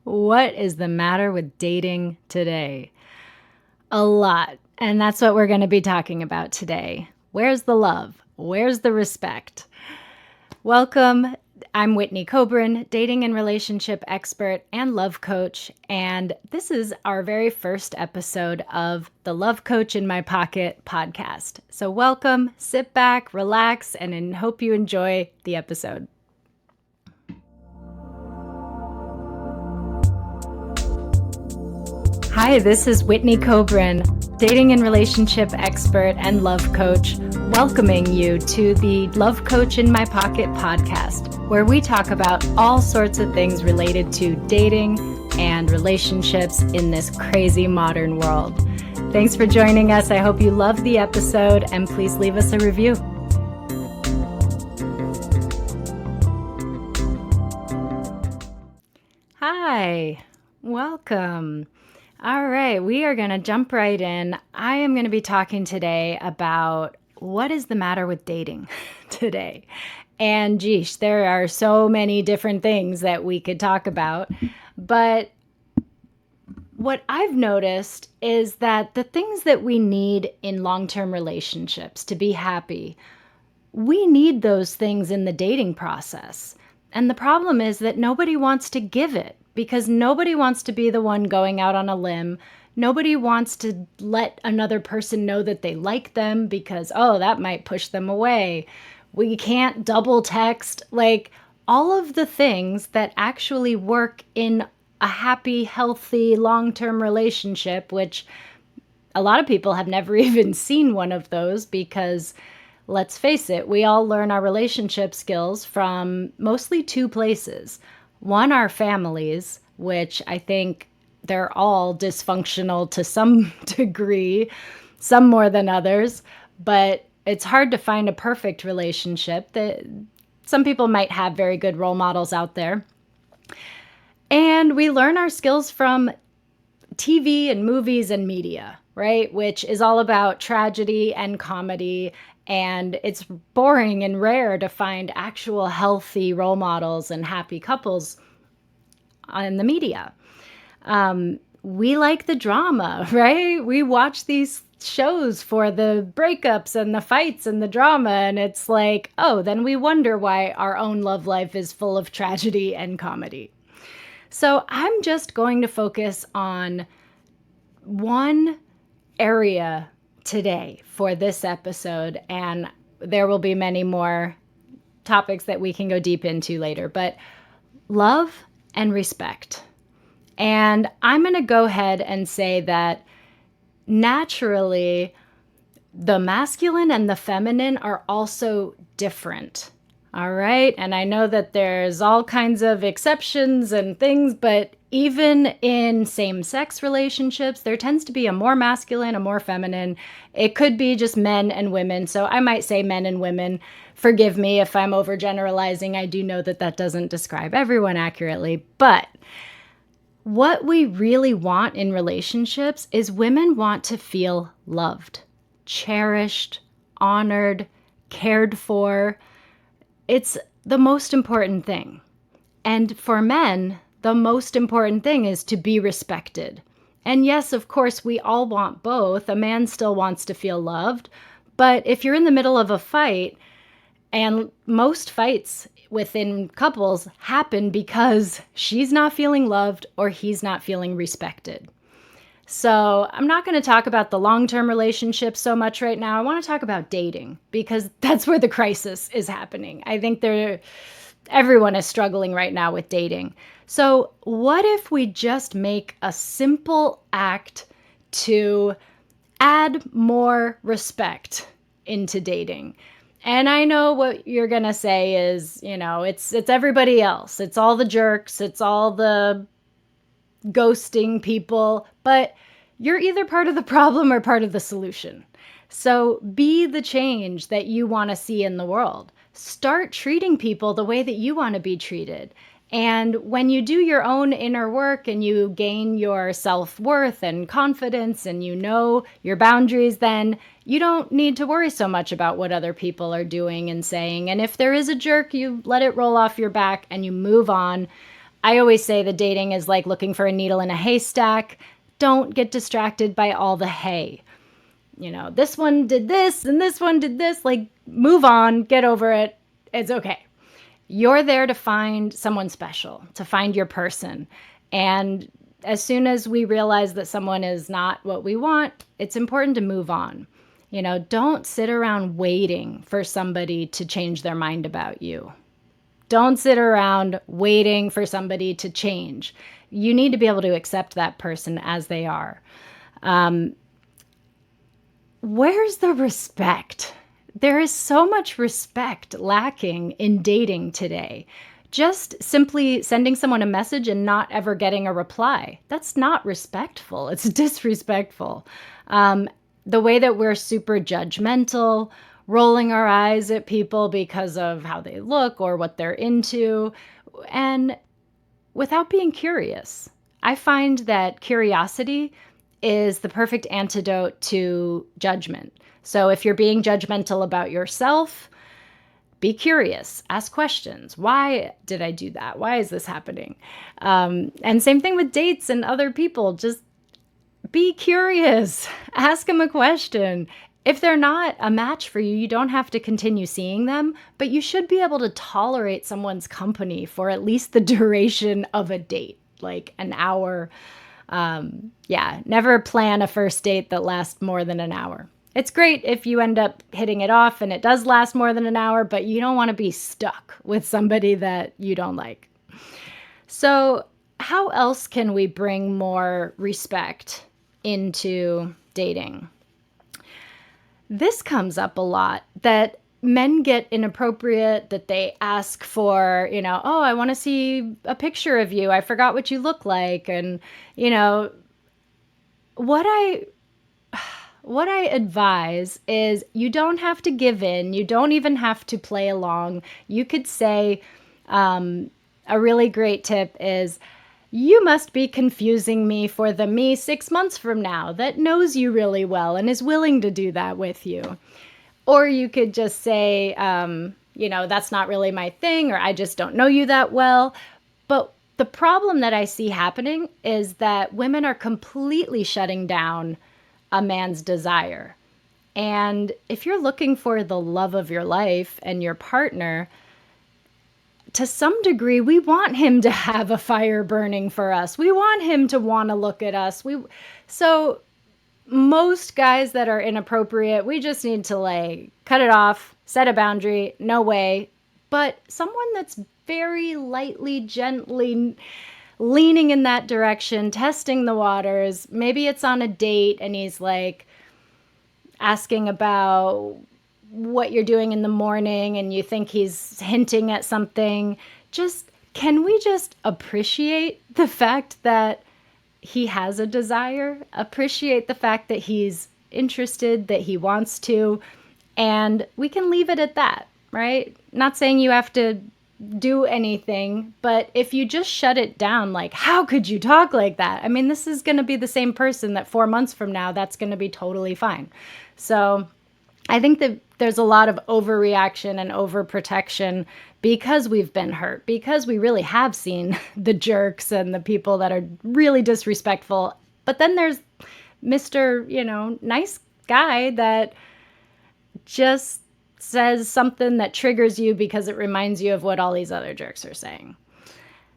What is the matter with dating today? A lot. And that's what we're going to be talking about today. Where's the love? Where's the respect? Welcome. I'm Whitney Coburn, dating and relationship expert and love coach. And this is our very first episode of the Love Coach in My Pocket podcast. So welcome, sit back, relax, and hope you enjoy the episode. Hi, this is Whitney Coburn, dating and relationship expert and love coach, welcoming you to the Love Coach in My Pocket podcast, where we talk about all sorts of things related to dating and relationships in this crazy modern world. Thanks for joining us. I hope you love the episode, and please leave us a review. Hi, welcome. All right, we are going to jump right in. I am going to be talking today about what is the matter with dating today. And geesh, there are so many different things that we could talk about. But what I've noticed is that the things that we need in long-term relationships to be happy, we need those things in the dating process. And the problem is that nobody wants to give it because nobody wants to be the one going out on a limb. Nobody wants to let another person know that they like them because, oh, that might push them away. We can't double text. Like all of the things that actually work in a happy, healthy, long-term relationship, which a lot of people have never even seen one of those because let's face it, we all learn our relationship skills from mostly two places. One, our families, which I think they're all dysfunctional to some degree, some more than others, but it's hard to find a perfect relationship. That some people might have very good role models out there. And we learn our skills from TV and movies and media, right? Which is all about tragedy and comedy. And it's boring and rare to find actual healthy role models and happy couples in the media. We like the drama, right? We watch these shows for the breakups and the fights and the drama. And it's like, oh, then we wonder why our own love life is full of tragedy and comedy. So I'm just going to focus on one area today for this episode, and there will be many more topics that we can go deep into later, but love and respect. And I'm going to go ahead and say that naturally, the masculine and the feminine are also different. All right. And I know that there's all kinds of exceptions and things, but even in same-sex relationships, there tends to be a more masculine, a more feminine. It could be just men and women. So I might say men and women. Forgive me if I'm overgeneralizing. I do know that that doesn't describe everyone accurately. But what we really want in relationships is women want to feel loved, cherished, honored, cared for. It's the most important thing. And for men, the most important thing is to be respected. And yes, of course, we all want both. A man still wants to feel loved. But if you're in the middle of a fight, and most fights within couples happen because she's not feeling loved or he's not feeling respected. So I'm not going to talk about the long-term relationship so much right now. I want to talk about dating because that's where the crisis is happening. I think everyone is struggling right now with dating. So what if we just make a simple act to add more respect into dating? And I know what you're going to say is, it's everybody else. It's all the jerks. It's all the ghosting people, but you're either part of the problem or part of the solution. So be the change that you want to see in the world. Start treating people the way that you want to be treated. And when you do your own inner work and you gain your self-worth and confidence and you know your boundaries, then you don't need to worry so much about what other people are doing and saying. And if there is a jerk, you let it roll off your back and you move on. I always say the dating is like looking for a needle in a haystack. Don't get distracted by all the hay. This one did this and this one did this. Like, move on, get over it. It's okay. You're there to find someone special, to find your person. And as soon as we realize that someone is not what we want, it's important to move on. Don't sit around waiting for somebody to change their mind about you. Don't sit around waiting for somebody to change. You need to be able to accept that person as they are. Where's the respect? There is so much respect lacking in dating today. Just simply sending someone a message and not ever getting a reply. That's not respectful. It's disrespectful. The way that we're super judgmental, rolling our eyes at people because of how they look or what they're into, and without being curious. I find that curiosity is the perfect antidote to judgment. So if you're being judgmental about yourself, be curious, ask questions. Why did I do that? Why is this happening? And same thing with dates and other people. Just be curious, ask them a question. If they're not a match for you, you don't have to continue seeing them, but you should be able to tolerate someone's company for at least the duration of a date, like an hour. Never plan a first date that lasts more than an hour. It's great if you end up hitting it off and it does last more than an hour, but you don't want to be stuck with somebody that you don't like. So how else can we bring more respect into dating? This comes up a lot, that men get inappropriate, that they ask for, oh, I want to see a picture of you. I forgot what you look like. And, what I advise is you don't have to give in. You don't even have to play along. You could say, a really great tip is, you must be confusing me for the me 6 months from now that knows you really well and is willing to do that with you. Or you could just say, that's not really my thing, or I just don't know you that well. But the problem that I see happening is that women are completely shutting down a man's desire. And if you're looking for the love of your life and your partner, to some degree, we want him to have a fire burning for us. We want him to want to look at us. So most guys that are inappropriate, we just need to cut it off, set a boundary, no way. But someone that's very lightly, gently leaning in that direction, testing the waters, maybe it's on a date and he's asking about what you're doing in the morning and you think he's hinting at something. Can we just appreciate the fact that he has a desire, appreciate the fact that he's interested, that he wants to, and we can leave it at that, right? Not saying you have to do anything, but if you just shut it down, how could you talk like that? I mean, this is going to be the same person that 4 months from now, that's going to be totally fine. So I think that there's a lot of overreaction and overprotection because we've been hurt, because we really have seen the jerks and the people that are really disrespectful. But then there's Mr., nice guy that just says something that triggers you because it reminds you of what all these other jerks are saying.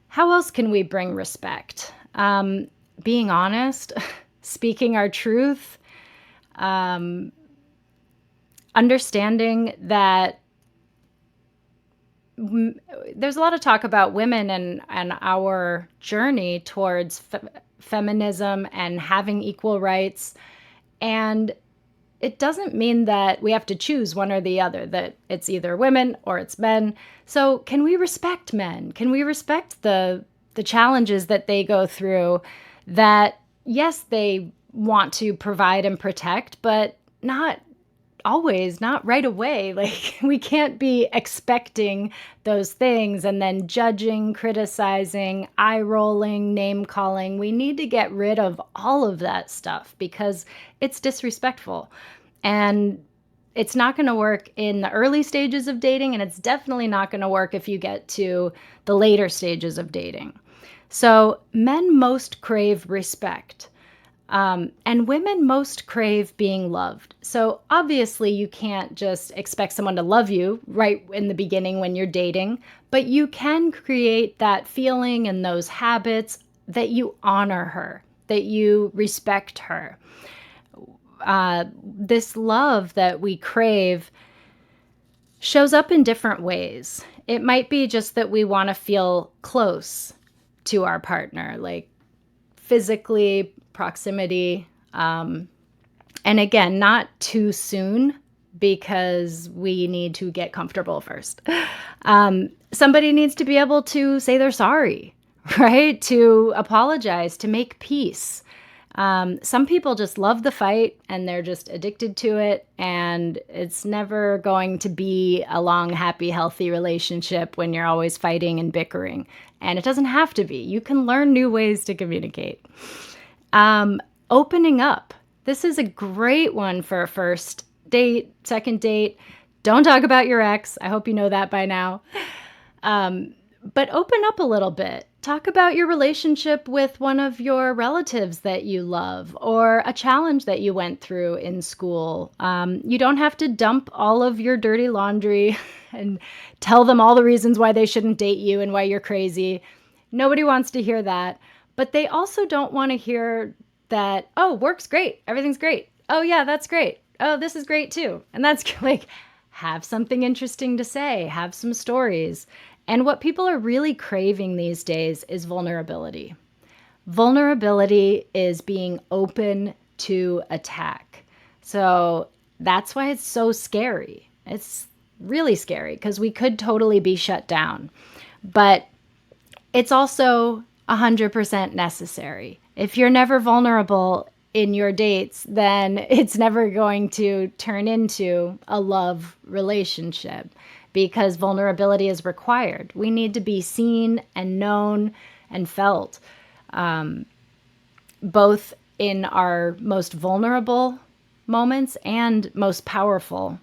How else can we bring respect? Being honest, speaking our truth, understanding that there's a lot of talk about women and our journey towards feminism and having equal rights. And it doesn't mean that we have to choose one or the other, that it's either women or it's men. So can we respect men? Can we respect the challenges that they go through, that, yes, they want to provide and protect, but not always, not right away. We can't be expecting those things and then judging, criticizing, eye rolling, name calling. We need to get rid of all of that stuff because it's disrespectful. And it's not going to work in the early stages of dating, and it's definitely not going to work if you get to the later stages of dating. So men most crave respect. And women most crave being loved. So obviously, you can't just expect someone to love you right in the beginning when you're dating, but you can create that feeling and those habits that you honor her, that you respect her. This love that we crave shows up in different ways. It might be just that we want to feel close to our partner, like physically, proximity. And again, not too soon because we need to get comfortable first. Somebody needs to be able to say they're sorry, right? To apologize, to make peace. Some people just love the fight and they're just addicted to it, and it's never going to be a long, happy, healthy relationship when you're always fighting and bickering. And it doesn't have to be. You can learn new ways to communicate. Opening up. This is a great one for a first date, second date. Don't talk about your ex. I hope you know that by now. But open up a little bit. Talk about your relationship with one of your relatives that you love, or a challenge that you went through in school. You don't have to dump all of your dirty laundry and tell them all the reasons why they shouldn't date you and why you're crazy. Nobody wants to hear that. But they also don't want to hear that, oh, work's great. Everything's great. Oh, yeah, that's great. Oh, this is great too. And that's like, have something interesting to say, have some stories. And what people are really craving these days is vulnerability. Vulnerability is being open to attack. So that's why it's so scary. It's really scary because we could totally be shut down. But it's also 100% necessary. If you're never vulnerable in your dates, then it's never going to turn into a love relationship because vulnerability is required. We need to be seen and known and felt, both in our most vulnerable moments and most powerful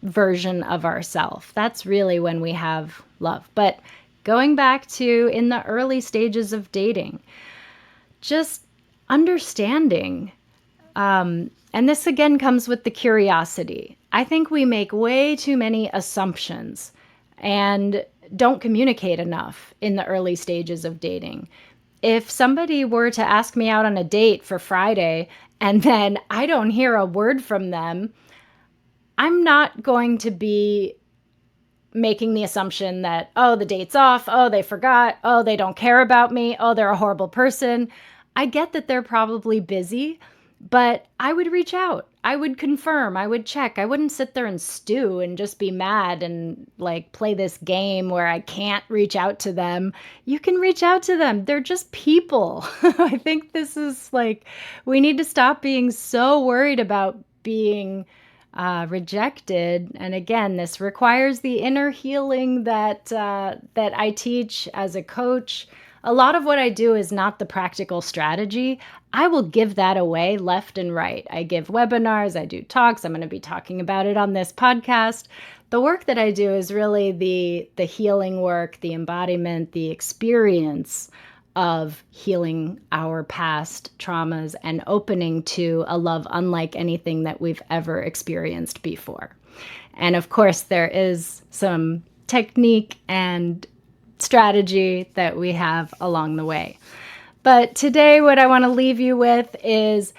version of ourselves. That's really when we have love. But going back to in the early stages of dating, just understanding. And this again comes with the curiosity. I think we make way too many assumptions and don't communicate enough in the early stages of dating. If somebody were to ask me out on a date for Friday and then I don't hear a word from them, I'm not going to be making the assumption that, oh, the date's off. Oh, they forgot. Oh, they don't care about me. Oh, they're a horrible person. I get that they're probably busy, but I would reach out. I would confirm. I would check. I wouldn't sit there and stew and just be mad and like play this game where I can't reach out to them. You can reach out to them. They're just people. I think this is like, we need to stop being so worried about being rejected. And again, this requires the inner healing that I teach as a coach. A lot of what I do is not the practical strategy. I will give that away left and right. I give webinars, I do talks. I'm going to be talking about it on this podcast. The work that I do is really the healing work, the embodiment, the experience of healing our past traumas and opening to a love unlike anything that we've ever experienced before. And of course, there is some technique and strategy that we have along the way. But today, what I want to leave you with is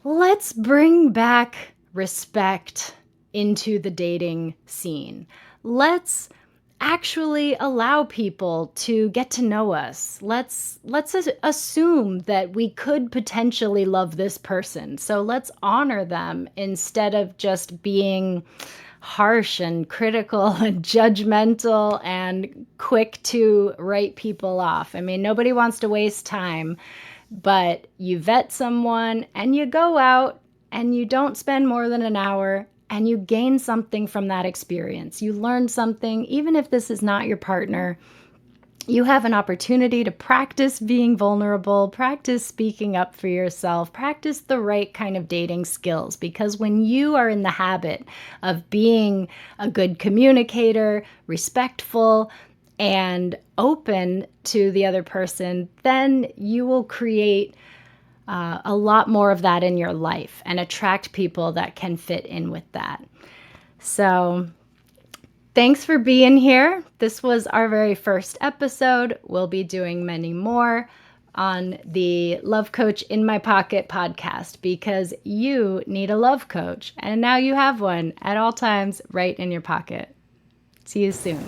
let's bring back respect into the dating scene. Let's actually allow people to get to know us. Let's assume that we could potentially love this person. So let's honor them instead of just being harsh and critical and judgmental and quick to write people off. I mean, nobody wants to waste time, but you vet someone and you go out and you don't spend more than an hour and you gain something from that experience. You learn something, even if this is not your partner. You have an opportunity to practice being vulnerable, practice speaking up for yourself, practice the right kind of dating skills. Because when you are in the habit of being a good communicator, respectful, and open to the other person, then you will create a lot more of that in your life and attract people that can fit in with that. So thanks for being here. This was our very first episode. We'll be doing many more on the Love Coach in My Pocket podcast because you need a love coach. And now you have one at all times right in your pocket. See you soon.